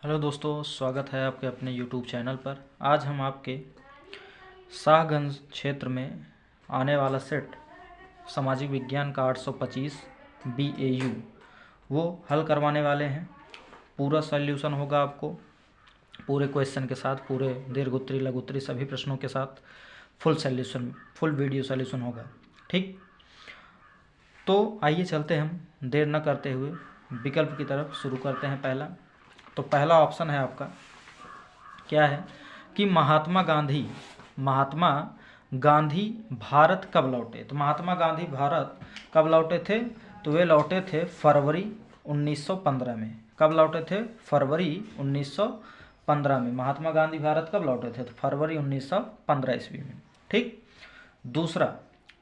Hello दोस्तों, स्वागत है आपके अपने यूट्यूब चैनल पर। आज हम आपके शाहगंज क्षेत्र में आने वाला सेट सामाजिक विज्ञान का 825 BAU वो हल करवाने वाले हैं। पूरा सॉल्यूशन होगा आपको पूरे क्वेश्चन के साथ, पूरे दीर्घोत्तरी लघुत्तरी सभी प्रश्नों के साथ full solution, full video solution होगा। ठीक, तो आइए चलते हम देर न करते हुए विकल्प की तरफ शुरू करते हैं। तो पहला ऑप्शन है आपका क्या है कि महात्मा गांधी भारत कब लौटे। तो महात्मा गांधी भारत कब लौटे थे? तो वे लौटे थे फरवरी 1915 में। कब लौटे थे? फरवरी 1915 में। महात्मा गांधी भारत कब लौटे थे? तो फरवरी 1915 ईस्वी में। ठीक। दूसरा,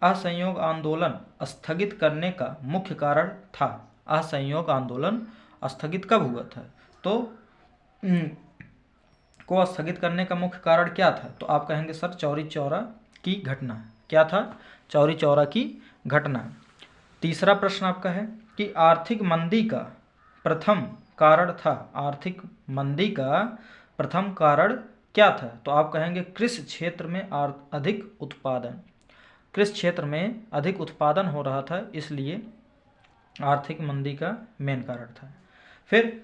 असहयोग आंदोलन स्थगित करने का मुख्य कारण था। असहयोग आंदोलन स्थगित कब हुआ था? तो को स्थगित करने का मुख्य कारण क्या था? तो आप कहेंगे सर चौरी चौरा की घटना। क्या था? चौरी चौरा की घटना। तीसरा प्रश्न आपका है कि आर्थिक मंदी का प्रथम कारण था। आर्थिक मंदी का प्रथम कारण क्या था? तो आप कहेंगे कृषि क्षेत्र में अधिक उत्पादन। कृषि क्षेत्र में अधिक उत्पादन हो रहा था, इसलिए आर्थिक मंदी का मेन कारण था। फिर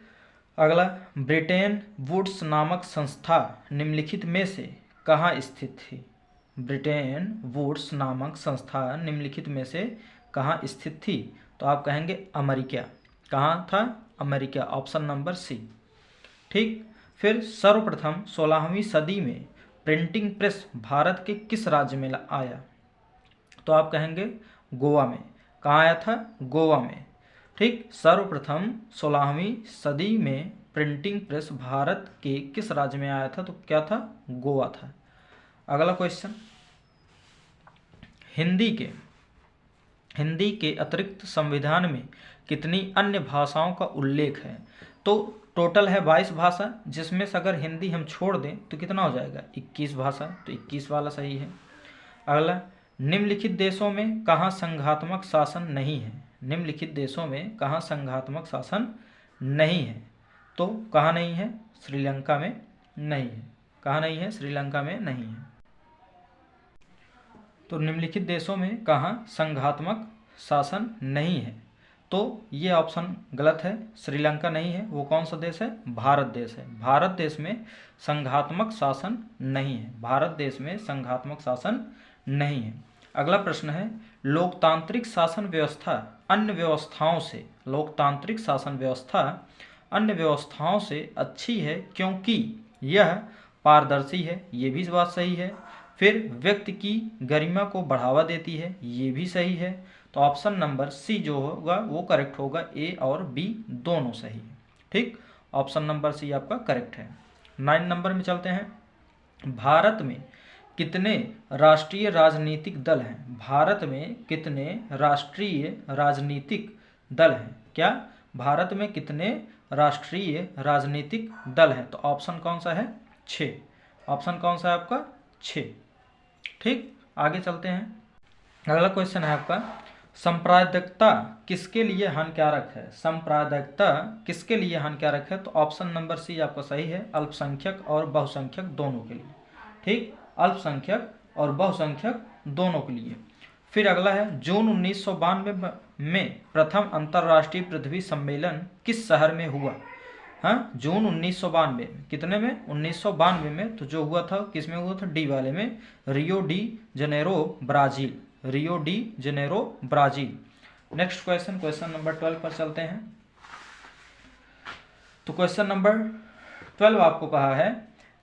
अगला, ब्रिटेन वुड्स नामक संस्था निम्नलिखित में से कहाँ स्थित थी? ब्रिटेन वुड्स नामक संस्था निम्नलिखित में से कहाँ स्थित थी? तो आप कहेंगे अमेरिका। कहाँ था? अमेरिका। Option number C. ठीक। फिर सर्वप्रथम 16वीं सदी में प्रिंटिंग प्रेस भारत के किस राज्य में आया? तो आप कहेंगे गोवा में। कहाँ आया था? गोवा में। ठीक। सर्वप्रथम 16वीं सदी में प्रिंटिंग प्रेस भारत के किस राज्य में आया था? तो क्या था? गोवा था। अगला क्वेश्चन, हिंदी के अतिरिक्त संविधान में कितनी अन्य भाषाओं का उल्लेख है? तो टोटल है 22 भाषा, जिसमें से अगर हिंदी हम छोड़ दें तो कितना हो जाएगा? 21 भाषा। तो 21 वाला सही है। अगला, निम्नलिखित देशों में कहाँ संघात्मक शासन नहीं है? निम्नलिखित देशों में कहाँ संघात्मक शासन नहीं है? तो कहाँ नहीं है? श्रीलंका में नहीं है। कहाँ नहीं है? श्रीलंका में नहीं है। तो निम्नलिखित देशों में कहाँ संघात्मक शासन नहीं है? तो ये ऑप्शन गलत है, श्रीलंका नहीं है। वो कौन सा देश है? भारत देश है। भारत देश में संघात्मक शासन नहीं है। भारत देश में संघात्मक शासन नहीं है। अगला प्रश्न है, लोकतांत्रिक शासन व्यवस्था अन्य व्यवस्थाओं से, लोकतांत्रिक शासन व्यवस्था अन्य व्यवस्थाओं से अच्छी है क्योंकि यह पारदर्शी है। ये भी बात सही है। फिर व्यक्ति की गरिमा को बढ़ावा देती है। ये भी सही है। तो ऑप्शन नंबर सी जो होगा वो करेक्ट होगा। ए और बी दोनों सही है। ठीक, ऑप्शन नंबर सी आपका करेक्ट है। 9 नंबर में चलते हैं। भारत में कितने राष्ट्रीय राजनीतिक दल हैं? भारत में कितने राष्ट्रीय राजनीतिक दल हैं? क्या भारत में कितने राष्ट्रीय राजनीतिक दल हैं? तो ऑप्शन कौन सा है? 6। ऑप्शन कौन सा है आपका? 6। ठीक, आगे चलते हैं। अगला क्वेश्चन है आपका, सांप्रदायिकता किसके लिए हानिकारक है? सांप्रदायिकता किसके लिए हानिकारक है? तो ऑप्शन नंबर सी आपका सही है, अल्पसंख्यक और बहुसंख्यक दोनों के लिए। ठीक, अल्पसंख्यक और बहुसंख्यक दोनों के लिए। फिर अगला है, जून 1992 में प्रथम अंतर्राष्ट्रीय पृथ्वी सम्मेलन किस शहर में हुआ? हाँ, जून 1992 कितने में? 1992 में। तो जो हुआ था किस में हुआ था? डी वाले में, Rio de Janeiro Brazil. Rio de Janeiro Brazil. Next question, question number 12 पर चलते हैं। तो क्वेश्चन नंबर 12 आपको कहा है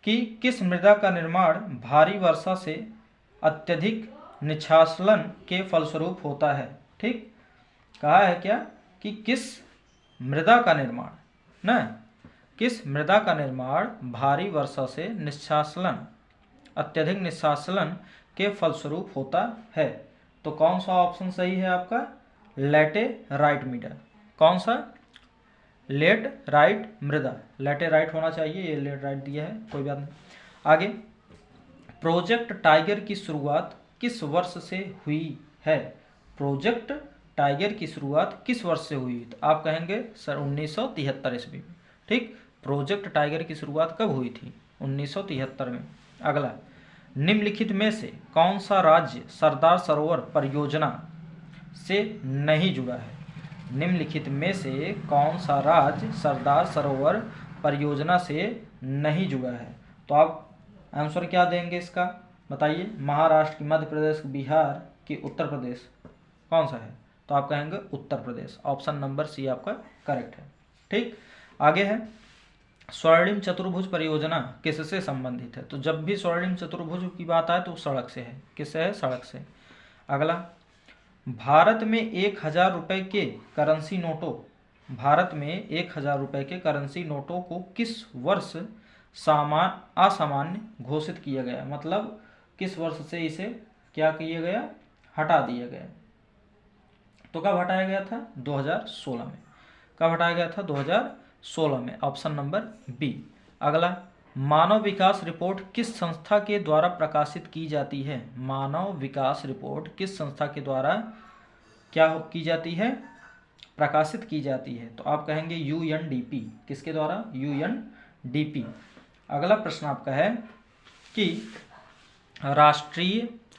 कि किस मृदा का निर्माण भारी वर्षा से अत्यधिक निष्कासन के फलस्वरूप होता है? ठीक, कहा है क्या कि किस मृदा का निर्माण, ना किस मृदा का निर्माण भारी वर्षा से निष्कासन, अत्यधिक निष्कासन के फलस्वरूप होता है? तो कौन सा ऑप्शन सही है आपका? लैटेराइट मृदा। कौन सा? लेटराइट मृदा। लैटेराइट होना चाहिए, ये लेटराइट दिया है, कोई बात नहीं। आगे, प्रोजेक्ट टाइगर की शुरुआत किस वर्ष से हुई है? प्रोजेक्ट टाइगर की शुरुआत किस वर्ष से हुई? तो आप कहेंगे सर 1973 ईस्वी में। ठीक, प्रोजेक्ट टाइगर की शुरुआत कब हुई थी? 1973 में। अगला, निम्नलिखित में से कौन सा राज्य सरदार सरोवर परियोजना से नहीं जुड़ा है? निम्नलिखित में से कौन सा राज्य सरदार सरोवर परियोजना से नहीं जुड़ा है? तो आप आंसर क्या देंगे इसका बताइए। महाराष्ट्र, मध्य प्रदेश, बिहार कि उत्तर प्रदेश, कौन सा है? तो आप कहेंगे उत्तर प्रदेश। ऑप्शन नंबर सी आपका करेक्ट है। ठीक, आगे है स्वर्णिम चतुर्भुज परियोजना किससे संबंधित है? तो जब भी स्वर्णिम चतुर्भुज की बात आए तो सड़क से है। किससे है? सड़क से। अगला, भारत में 1000 रुपये के करेंसी नोटों को किस वर्ष असामान्य घोषित किया गया? मतलब किस वर्ष से इसे क्या किया गया? हटा दिया गया। तो कब हटाया गया था? 2016 में। कब हटाया गया था? 2016 में। Option number B. अगला, मानव विकास रिपोर्ट किस संस्था के द्वारा प्रकाशित की जाती है? मानव विकास रिपोर्ट किस संस्था के द्वारा क्या की जाती है? प्रकाशित की जाती है। तो आप कहेंगे UNDP। किसके द्वारा? UNDP। अगला प्रश्न आपका है कि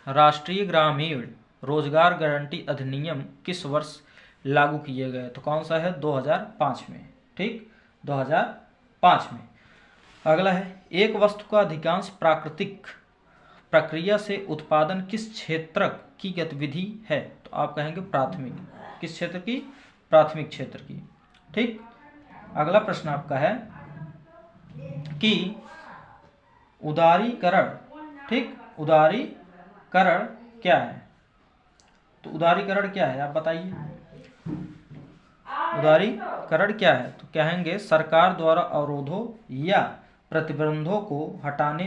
राष्ट्रीय ग्रामीण रोजगार गारंटी अधिनियम किस वर्ष लागू किए गए? तो कौन सा है? 2005 में। ठीक, 2005 में। अगला है, एक वस्तु का अधिकांश प्राकृतिक प्रक्रिया से उत्पादन किस क्षेत्र की गतिविधि है? तो आप कहेंगे प्राथमिक। किस क्षेत्र की? प्राथमिक क्षेत्र की। ठीक, अगला प्रश्न आपका है कि उदारीकरण, ठीक, उदारीकरण क्या है? तो उदारीकरण क्या है आप बताइए। उदारीकरण क्या है? तो कहेंगे सरकार द्वारा अवरोधों या प्रतिबंधों को हटाने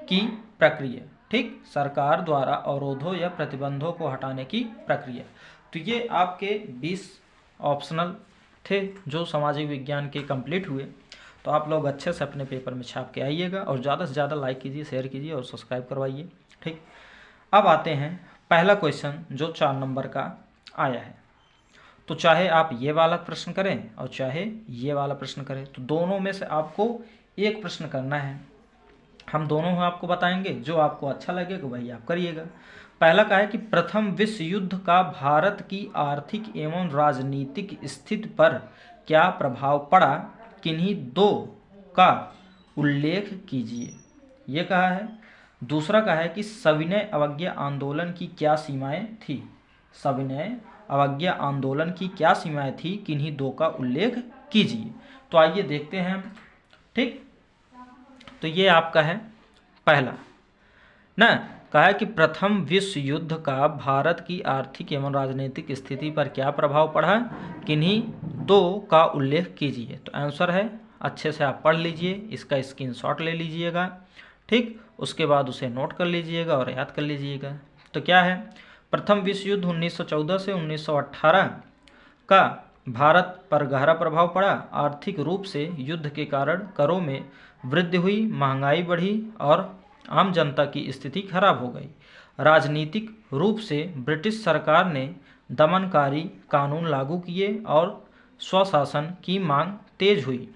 की प्रक्रिया। ठीक, सरकार द्वारा अवरोधों या प्रतिबंधों को हटाने की प्रक्रिया। तो ये आपके 20 ऑप्शनल थे जो सामाजिक विज्ञान के कंप्लीट हुए। तो आप लोग अच्छे से अपने पेपर में छाप के आइएगा और ज़्यादा से ज़्यादा लाइक कीजिए, शेयर कीजिए और सब्सक्राइब करवाइए। ठीक, अब आते हैं पहला क्वेश्चन जो 4 नंबर का आया है। तो चाहे आप ये वाला प्रश्न करें और चाहे ये वाला प्रश्न करें, तो दोनों में से आपको एक प्रश्न करना है। हम दोनों आपको बताएंगे, जो आपको अच्छा लगेगा वही आप करिएगा। पहला का है कि प्रथम विश्व युद्ध का भारत की आर्थिक एवं राजनीतिक स्थिति पर क्या प्रभाव पड़ा? किन्हीं दो का उल्लेख कीजिए, ये कहा है। दूसरा का है कि सविनय अवज्ञा आंदोलन की क्या सीमाएं थी? सविनय अवज्ञा आंदोलन की क्या सीमाएं थी? किन्हीं दो का उल्लेख कीजिए। तो आइए देखते हैं हम। ठीक, तो ये आपका है पहला ना, कहा है कि प्रथम विश्व युद्ध का भारत की आर्थिक एवं राजनीतिक स्थिति पर क्या प्रभाव पड़ा? किन्हीं दो का उल्लेख कीजिए। तो आंसर है, अच्छे से आप पढ़ लीजिए, इसका स्क्रीनशॉट ले लीजिएगा। ठीक, उसके बाद उसे नोट कर लीजिएगा और याद कर लीजिएगा। तो क्या है? प्रथम विश्व युद्ध 1914 से 1918 का भारत पर गहरा प्रभाव पड़ा। आर्थिक रूप से युद्ध के कारण करों में वृद्धि हुई, महंगाई बढ़ी और आम जनता की स्थिति खराब हो गई। राजनीतिक रूप से ब्रिटिश सरकार ने दमनकारी कानून लागू किए और स्वशासन की मांग तेज हुई।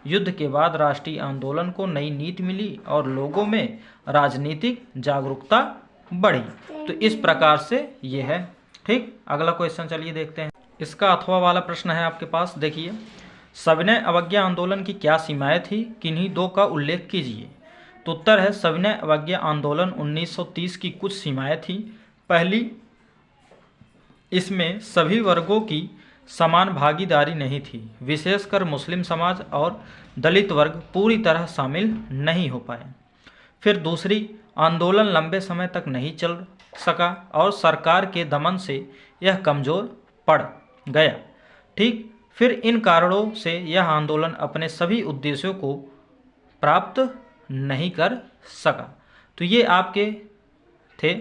युद्ध के बाद राष्ट्रीय आंदोलन को नई नीति मिली और लोगों में राजनीतिक जागरूकता बढ़ी। तो इस प्रकार से ये है। ठीक, अगला क्वेश्चन चलिए देखते हैं। इसका अथवा वाला प्रश्न है आपके पास। देखिए, सविनय अवज्ञा आंदोलन की क्या सीमाएं थी? किन्हीं दो का उल्लेख कीजिए। तो उत्तर है, सविनय अवज्ञा आंदोलन 1930 की कुछ सीमाएं थी। पहली, इसमें सभी वर्गों की समान भागीदारी नहीं थी, विशेषकर मुस्लिम समाज और दलित वर्ग पूरी तरह शामिल नहीं हो पाए। फिर दूसरी, आंदोलन लंबे समय तक नहीं चल सका और सरकार के दमन से यह कमज़ोर पड़ गया। ठीक, फिर इन कारणों से यह आंदोलन अपने सभी उद्देश्यों को प्राप्त नहीं कर सका। तो ये आपके थे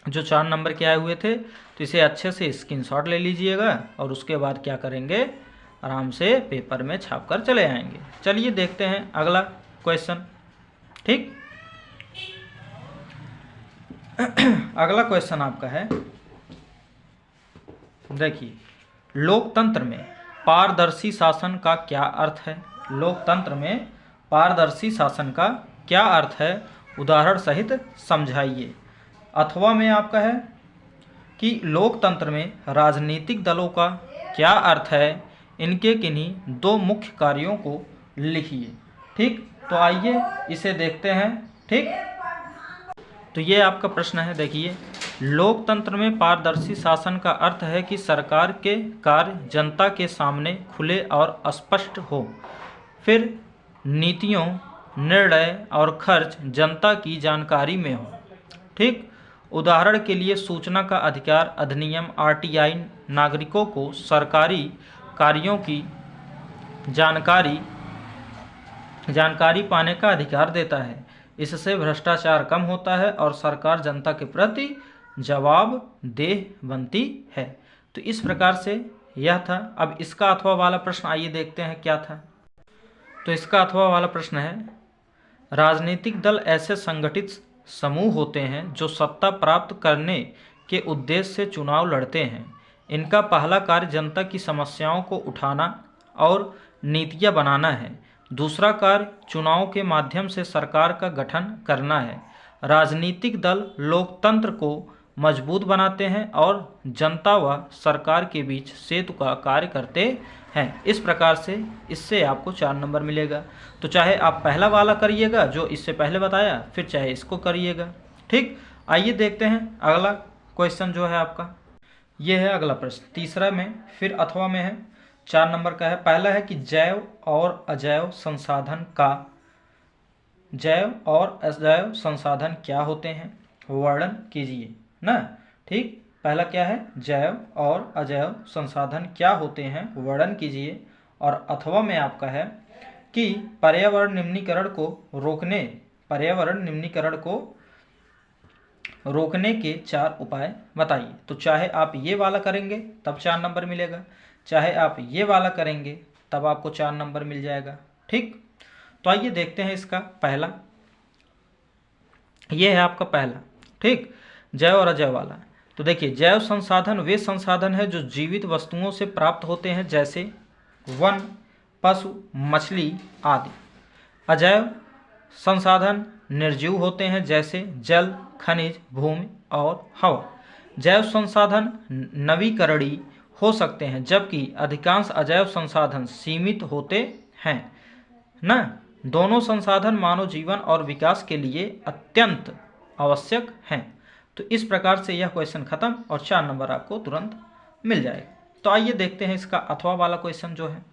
जो 4 नंबर के आए हुए थे। तो इसे अच्छे से स्क्रीनशॉट ले लीजिएगा और उसके बाद क्या करेंगे, आराम से पेपर में छापकर चले आएंगे। चलिए देखते हैं अगला क्वेश्चन। ठीक, अगला क्वेश्चन आपका है, देखिए, लोकतंत्र में पारदर्शी शासन का क्या अर्थ है? लोकतंत्र में पारदर्शी शासन का क्या अर्थ है, उदाहरण सहित समझाइए। अथवा में आपका है कि लोकतंत्र में राजनीतिक दलों का क्या अर्थ है, इनके किन्हीं दो मुख्य कार्यों को लिखिए। ठीक, तो आइए इसे देखते हैं। ठीक, तो ये आपका प्रश्न है। देखिए, लोकतंत्र में पारदर्शी शासन का अर्थ है कि सरकार के कार्य जनता के सामने खुले और स्पष्ट हो। फिर नीतियों, निर्णय और खर्च जनता की जानकारी में हो। ठीक, उदाहरण के लिए सूचना का अधिकार अधिनियम आरटीआई नागरिकों को सरकारी कार्यों की जानकारी पाने का अधिकार देता है। इससे भ्रष्टाचार कम होता है और सरकार जनता के प्रति जवाबदेह बनती है। तो इस प्रकार से यह था। अब इसका अथवा वाला प्रश्न आइए देखते हैं क्या था। तो इसका अथवा वाला प्रश्न है, राजनीतिक दल ऐसे संगठित समूह होते हैं जो सत्ता प्राप्त करने के उद्देश्य से चुनाव लड़ते हैं। इनका पहला कार्य जनता की समस्याओं को उठाना और नीतियां बनाना है। दूसरा कार्य चुनाव के माध्यम से सरकार का गठन करना है। राजनीतिक दल लोकतंत्र को मजबूत बनाते हैं और जनता व सरकार के बीच सेतु का कार्य करते हैं। इस प्रकार से इससे आपको 4 नंबर मिलेगा। तो चाहे आप पहला वाला करिएगा जो इससे पहले बताया, फिर चाहे इसको करिएगा। ठीक, आइए देखते हैं अगला क्वेश्चन जो है आपका। ये है अगला प्रश्न, तीसरा में फिर अथवा में है, 4 नंबर का है। पहला है कि जैव और अजैव संसाधन क्या होते हैं, वर्णन कीजिए ना। ठीक, पहला क्या है, जैव और अजैव संसाधन क्या होते हैं, वर्णन कीजिए। और अथवा में आपका है कि पर्यावरण निम्नीकरण को रोकने के 4 उपाय बताइए। तो चाहे आप ये वाला करेंगे तब 4 नंबर मिलेगा, चाहे आप ये वाला करेंगे तब आपको 4 नंबर मिल जाएगा। ठीक, तो आइए देखते हैं इसका पहला। ये है आपका पहला। ठीक, जैव और अजैव वाला। तो देखिए, जैव संसाधन वे संसाधन है जो जीवित वस्तुओं से प्राप्त होते हैं, जैसे वन, पशु, मछली आदि। अजैव संसाधन निर्जीव होते हैं, जैसे जल, खनिज, भूमि और हवा। जैव संसाधन नवीकरणीय हो सकते हैं, जबकि अधिकांश अजैव संसाधन सीमित होते हैं ना। दोनों संसाधन मानव जीवन और विकास के लिए अत्यंत आवश्यक हैं। तो इस प्रकार से यह क्वेश्चन खत्म और 4 नंबर आपको तुरंत मिल जाएगा। तो आइए देखते हैं इसका अथवा वाला क्वेश्चन जो है।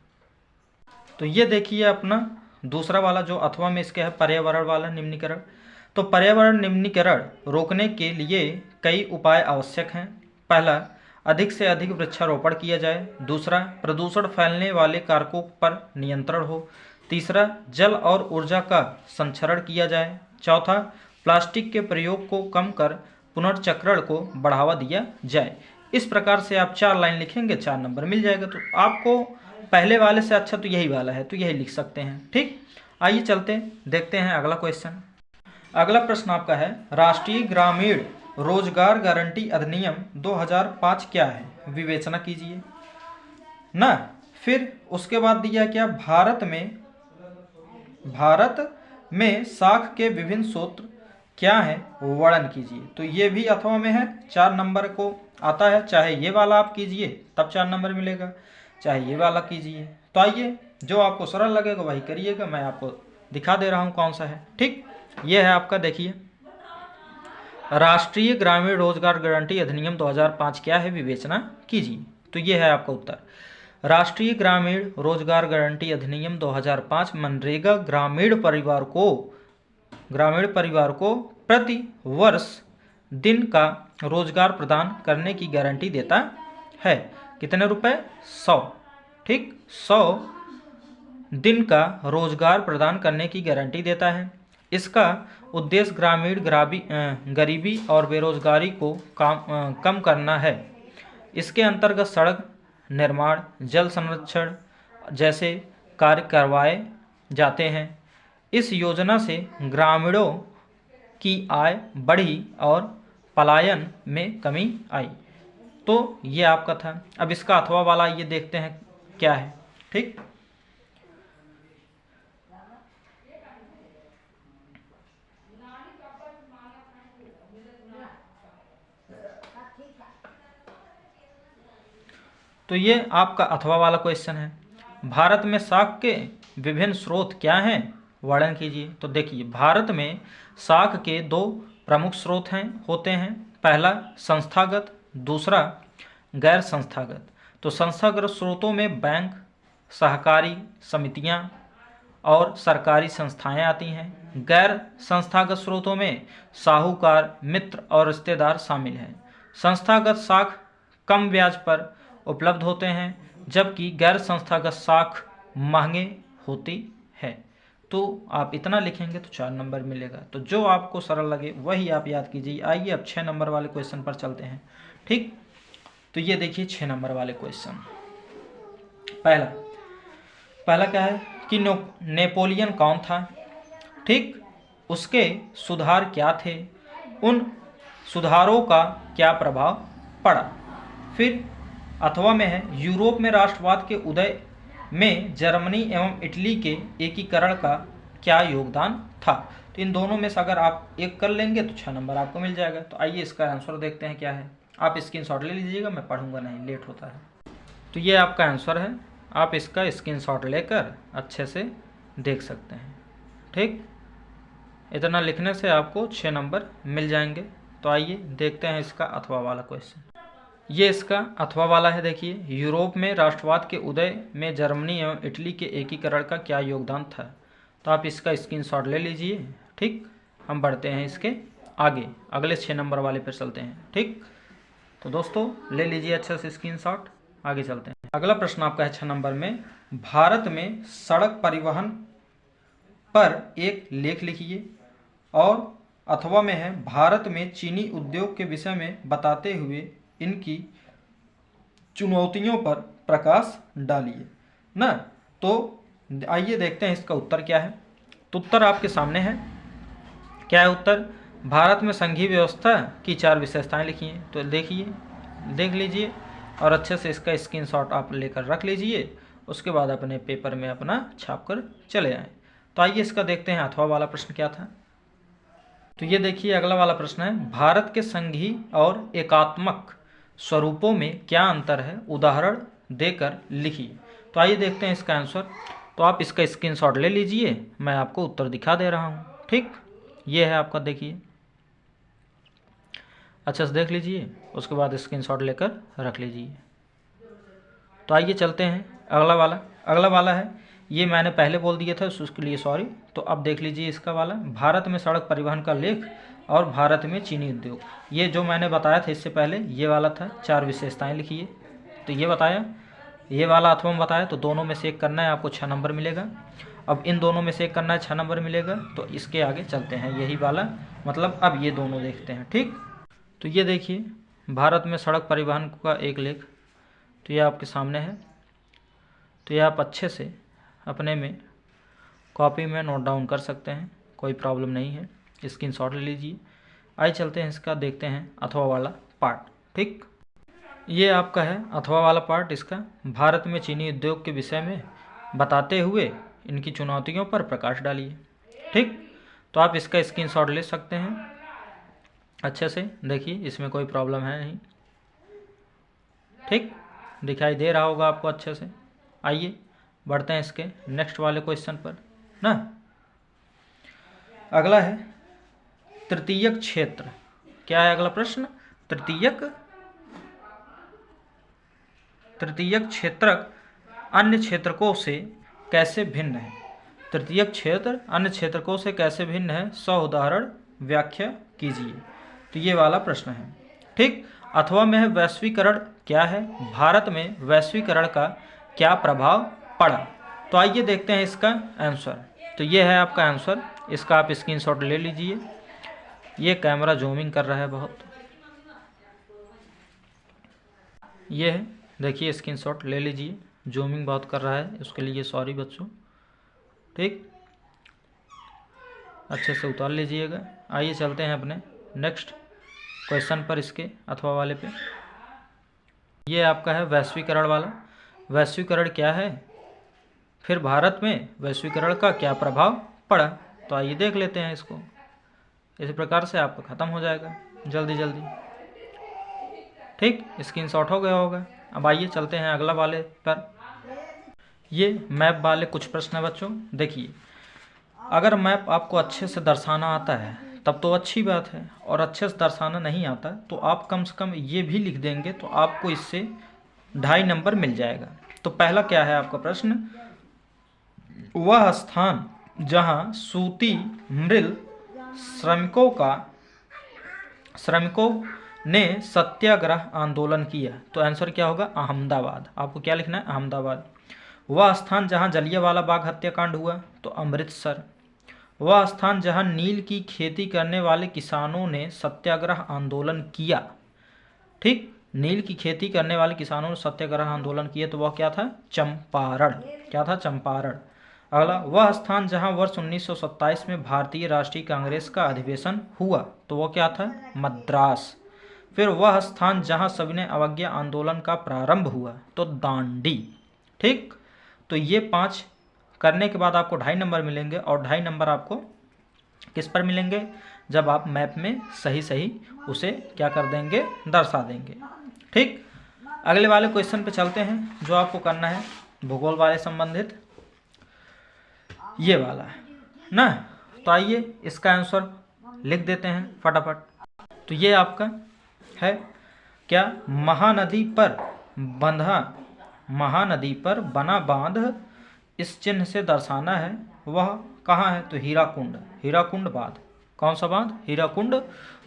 तो ये देखिए अपना दूसरा वाला जो अथवा में इसके है, पर्यावरण वाला निम्नीकरण। तो पर्यावरण निम्नीकरण रोकने के लिए कई उपाय आवश्यक हैं। पहला, अधिक से अधिक वृक्षारोपण किया जाए। दूसरा, प्रदूषण फैलने वाले कारकों पर नियंत्रण हो। तीसरा, जल और ऊर्जा का संरक्षण किया जाए। चौथा, प्लास्टिक के प्रयोग को कम कर पुनर्चक्रण को बढ़ावा दिया जाए। इस प्रकार से आप 4 लाइन लिखेंगे, 4 नंबर मिल जाएगा। तो आपको पहले वाले से अच्छा तो यही वाला है, तो यही लिख सकते हैं। ठीक, आइए चलते देखते हैं अगला क्वेश्चन। अगला प्रश्न आपका है, राष्ट्रीय ग्रामीण रोजगार गारंटी अधिनियम 2005 क्या है, विवेचना कीजिए ना। फिर उसके बाद दिया क्या, भारत में साख के विभिन्न सूत्र क्या है, वर्णन कीजिए। तो ये भी अथवा में है, 4 नंबर को आता है। चाहे ये वाला आप कीजिए तब 4 नंबर मिलेगा, चाहे ये वाला कीजिए। तो आइए जो आपको सरल लगेगा वही करिएगा, मैं आपको दिखा दे रहा हूँ कौन सा है। ठीक, ये है आपका, देखिए, राष्ट्रीय ग्रामीण रोजगार गारंटी अधिनियम 2005 क्या है, विवेचना कीजिए। तो ये है आपका उत्तर। राष्ट्रीय ग्रामीण रोजगार गारंटी अधिनियम 2005 मनरेगा ग्रामीण परिवार को प्रति वर्ष दिन का रोजगार प्रदान करने की गारंटी देता है। कितने रुपए, 100। ठीक, 100 दिन का रोजगार प्रदान करने की गारंटी देता है। इसका उद्देश्य ग्रामीण गरीबी और बेरोजगारी को कम करना है। इसके अंतर्गत सड़क निर्माण, जल संरक्षण जैसे कार्य करवाए जाते हैं। इस योजना से ग्रामीणों की आय बढ़ी और पलायन में कमी आई। तो ये आपका था। अब इसका अथवा वाला ये देखते हैं क्या है। ठीक, तो ये आपका अथवा वाला क्वेश्चन है। भारत में शाक के विभिन्न स्रोत क्या हैं, वर्णन कीजिए। तो देखिए, भारत में शाक के दो प्रमुख स्रोत होते हैं। पहला संस्थागत, दूसरा गैर संस्थागत। तो संस्थागत स्रोतों में बैंक, सहकारी समितियां और सरकारी संस्थाएं आती हैं। गैर संस्थागत स्रोतों में साहूकार, मित्र और रिश्तेदार शामिल हैं। संस्थागत शाख कम ब्याज पर उपलब्ध होते हैं, जबकि गैर संस्थागत शाख महंगे होती है। तो आप इतना लिखेंगे तो 4 नंबर मिलेगा। तो जो आपको सरल लगे वही आप याद कीजिए। आइए अब 6 नंबर वाले क्वेश्चन पर चलते हैं। ठीक, तो ये देखिए 6 नंबर वाले क्वेश्चन। पहला क्या है कि नेपोलियन कौन था। ठीक, उसके सुधार क्या थे, उन सुधारों का क्या प्रभाव पड़ा। फिर अथवा में है यूरोप में राष्ट्रवाद के उदय में जर्मनी एवं इटली के एकीकरण का क्या योगदान था। तो इन दोनों में से अगर आप एक कर लेंगे तो 6 नंबर आपको मिल जाएगा। तो आइए इसका आंसर देखते हैं क्या है। आप स्क्रीनशॉट ले लीजिएगा, मैं पढ़ूंगा नहीं, लेट होता है। तो ये आपका आंसर है, आप इसका स्क्रीनशॉट लेकर अच्छे से देख सकते हैं। ठीक, इतना लिखने से आपको 6 नंबर मिल जाएंगे। तो आइए देखते हैं इसका अथवा वाला क्वेश्चन। ये इसका अथवा वाला है। देखिए, यूरोप में राष्ट्रवाद के उदय में जर्मनी एवं इटली के एकीकरण का क्या योगदान था। तो आप इसका स्क्रीनशॉट ले लीजिए। ठीक, हम बढ़ते हैं इसके आगे, अगले 6 नंबर वाले पर चलते हैं। ठीक, तो दोस्तों ले लीजिए अच्छे से स्क्रीनशॉट, आगे चलते हैं। अगला प्रश्न आपका है 6 नंबर में, भारत में सड़क परिवहन पर एक लेख लिखिए। और अथवा में है भारत में चीनी उद्योग के विषय में बताते हुए इनकी चुनौतियों पर प्रकाश डालिए ना। तो आइए देखते हैं इसका उत्तर क्या है। तो उत्तर आपके सामने है। क्या है उत्तर? भारत में संघीय व्यवस्था की 4 विशेषताएं लिखी हैं। तो देखिए, देख लीजिए और अच्छे से इसका स्क्रीनशॉट आप लेकर रख लीजिए। उसके बाद अपने पेपर में अपना छाप कर चले आएँ। तो आइए इसका देखते हैं अथवा वाला प्रश्न क्या था। तो ये देखिए अगला वाला प्रश्न है, भारत के संघीय और एकात्मक स्वरूपों में क्या अंतर है, उदाहरण देकर लिखिए। तो आइए देखते हैं इसका आंसर। तो आप इसका स्क्रीनशॉट ले लीजिए, मैं आपको उत्तर दिखा दे रहा हूँ। ठीक, ये है आपका, देखिए अच्छा से देख लीजिए, उसके बाद स्क्रीनशॉट लेकर रख लीजिए। तो आइए चलते हैं अगला वाला है, ये मैंने पहले बोल दिया था उसके लिए सॉरी। तो अब देख लीजिए इसका वाला, भारत में सड़क परिवहन का लेख और भारत में चीनी उद्योग। ये जो मैंने बताया था इससे पहले, ये वाला था 4 विशेषताएं लिखिए। तो ये बताया, ये वाला अथवा में बताया। तो दोनों में से एक करना है, आपको 6 नंबर मिलेगा। अब इन दोनों में से एक करना है, 6 नंबर मिलेगा। तो इसके आगे चलते हैं, यही वाला मतलब अब ये दोनों देखते हैं। ठीक, तो ये देखिए भारत में सड़क परिवहन का एक लेख, तो ये आपके सामने है। तो ये आप अच्छे से अपने में कॉपी में नोट डाउन कर सकते हैं, कोई प्रॉब्लम नहीं है, स्क्रीनशॉट ले लीजिए। आइए चलते हैं इसका, देखते हैं अथवा वाला पार्ट। ठीक, ये आपका है अथवा वाला पार्ट इसका, भारत में चीनी उद्योग के विषय में बताते हुए इनकी चुनौतियों पर प्रकाश डालिए। ठीक, तो आप इसका स्क्रीनशॉट ले सकते हैं अच्छे से, देखिए इसमें कोई प्रॉब्लम है नहीं। ठीक, दिखाई दे रहा होगा आपको अच्छे से। आइए बढ़ते हैं इसके नेक्स्ट वाले क्वेश्चन पर ना। अगला है तृतीयक क्षेत्र। क्या है अगला प्रश्न? तृतीयक क्षेत्रक अन्य क्षेत्रकों से कैसे भिन्न है। तृतीयक क्षेत्र अन्य क्षेत्रकों से कैसे भिन्न है, 100 उदाहरण व्याख्या कीजिए। तो ये वाला प्रश्न है। ठीक, अथवा में है वैश्वीकरण क्या है, भारत में वैश्वीकरण का क्या प्रभाव पड़ा। तो आइए देखते हैं इसका आंसर। तो ये है आपका आंसर, इसका आप स्क्रीनशॉट ले लीजिए। ये कैमरा जूमिंग कर रहा है बहुत, ये है देखिए, स्क्रीनशॉट ले लीजिए, जूमिंग बहुत कर रहा है, उसके लिए सॉरी बच्चों। ठीक, अच्छे से उतार लीजिएगा। आइए चलते हैं अपने नेक्स्ट क्वेश्चन पर, इसके अथवा वाले पे। ये आपका है वैश्वीकरण वाला। वैश्वीकरण क्या है, फिर भारत में वैश्वीकरण का क्या प्रभाव पड़ा। तो आइए देख लेते हैं इसको। इस प्रकार से आपका ख़त्म हो जाएगा जल्दी जल्दी। ठीक, स्क्रीनशॉट हो गया होगा। अब आइए चलते हैं अगला वाले पर। ये मैप वाले कुछ प्रश्न है बच्चों। देखिए, अगर मैप आपको अच्छे से दर्शाना आता है तब तो अच्छी बात है, और अच्छे से दर्शाना नहीं आता तो आप कम से कम ये भी लिख देंगे तो आपको इससे 2.5 नंबर मिल जाएगा। तो पहला क्या है आपका प्रश्न, वह स्थान जहां सूती मिल श्रमिकों ने सत्याग्रह आंदोलन किया। तो आंसर क्या होगा, अहमदाबाद। आपको क्या लिखना है, अहमदाबाद। वह स्थान जहां जलियांवाला बाग हत्याकांड हुआ, तो अमृतसर। वह स्थान जहां नील की खेती करने वाले किसानों ने सत्याग्रह आंदोलन किया, ठीक, नील की खेती करने वाले किसानों ने सत्याग्रह आंदोलन किया, तो वह क्या था, चंपारण। क्या था, चंपारण। अगला, वह स्थान जहां वर्ष 1927 में भारतीय राष्ट्रीय कांग्रेस का अधिवेशन हुआ, तो वह क्या था, मद्रास। फिर वह स्थान जहां सविनय अवज्ञा आंदोलन का प्रारंभ हुआ, तो दांडी। ठीक, तो ये 5 करने के बाद आपको 2.5 नंबर मिलेंगे, और 2.5 नंबर आपको किस पर मिलेंगे, जब आप मैप में सही सही उसे क्या कर देंगे, दर्शा देंगे। ठीक, अगले वाले क्वेश्चन पे चलते हैं जो आपको करना है भूगोल वाले संबंधित, ये वाला है ना। तो आइए इसका आंसर लिख देते हैं फटाफट। तो ये आपका है क्या, महानदी पर बना बांध इस चिन्ह से दर्शाना है, वह कहाँ है, तो हीराकुंड बांध। कौन सा बांध, हीराकुंड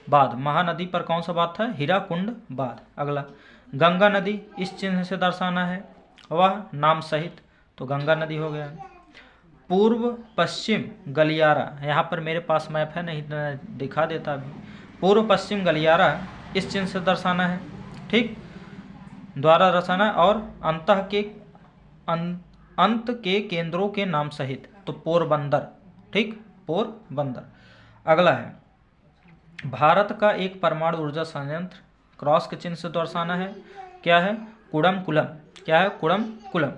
बांध। महानदी पर कौन सा बांध था, हीराकुंड बांध। अगला, गंगा नदी इस चिन्ह से दर्शाना है, वह नाम सहित, तो गंगा नदी हो गया। पूर्व पश्चिम गलियारा, यहाँ पर मेरे पास मैप है नहीं तो दिखा देता अभी। पूर्व पश्चिम गलियारा इस चिन्ह से दर्शाना है, ठीक, द्वारा दर्शाना, और अंत के केंद्रों के नाम सहित, तो पोरबंदर। ठीक, पोरबंदर। अगला है, भारत का एक परमाणु ऊर्जा संयंत्र क्रॉस के चिन्ह से दर्शाना है, क्या है, कुडमकुलम। क्या है, कुडमकुलम।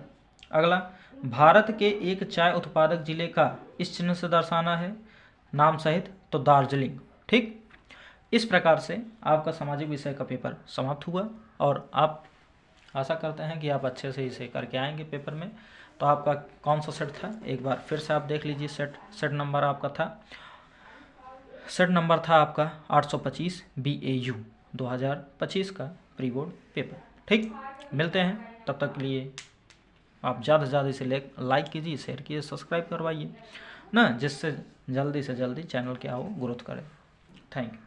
अगला, भारत के एक चाय उत्पादक जिले का इस चिन्ह से दर्शाना है, नाम सहित, तो दार्जिलिंग। ठीक, इस प्रकार से आपका सामाजिक विषय का पेपर समाप्त हुआ, और आप आशा करते हैं कि आप अच्छे से इसे करके आएंगे पेपर में। तो आपका कौन सा सेट था, एक बार फिर से आप देख लीजिए। सेट नंबर आपका था, सेट नंबर था आपका 825 BAU 2025 का प्री बोर्ड पेपर। ठीक, मिलते हैं, तब तक के लिए आप ज़्यादा से ज़्यादा इसे लाइक कीजिए, शेयर कीजिए, सब्सक्राइब करवाइए ना, जिससे जल्दी से जल्दी चैनल क्या हो, ग्रोथ करे। Thank you.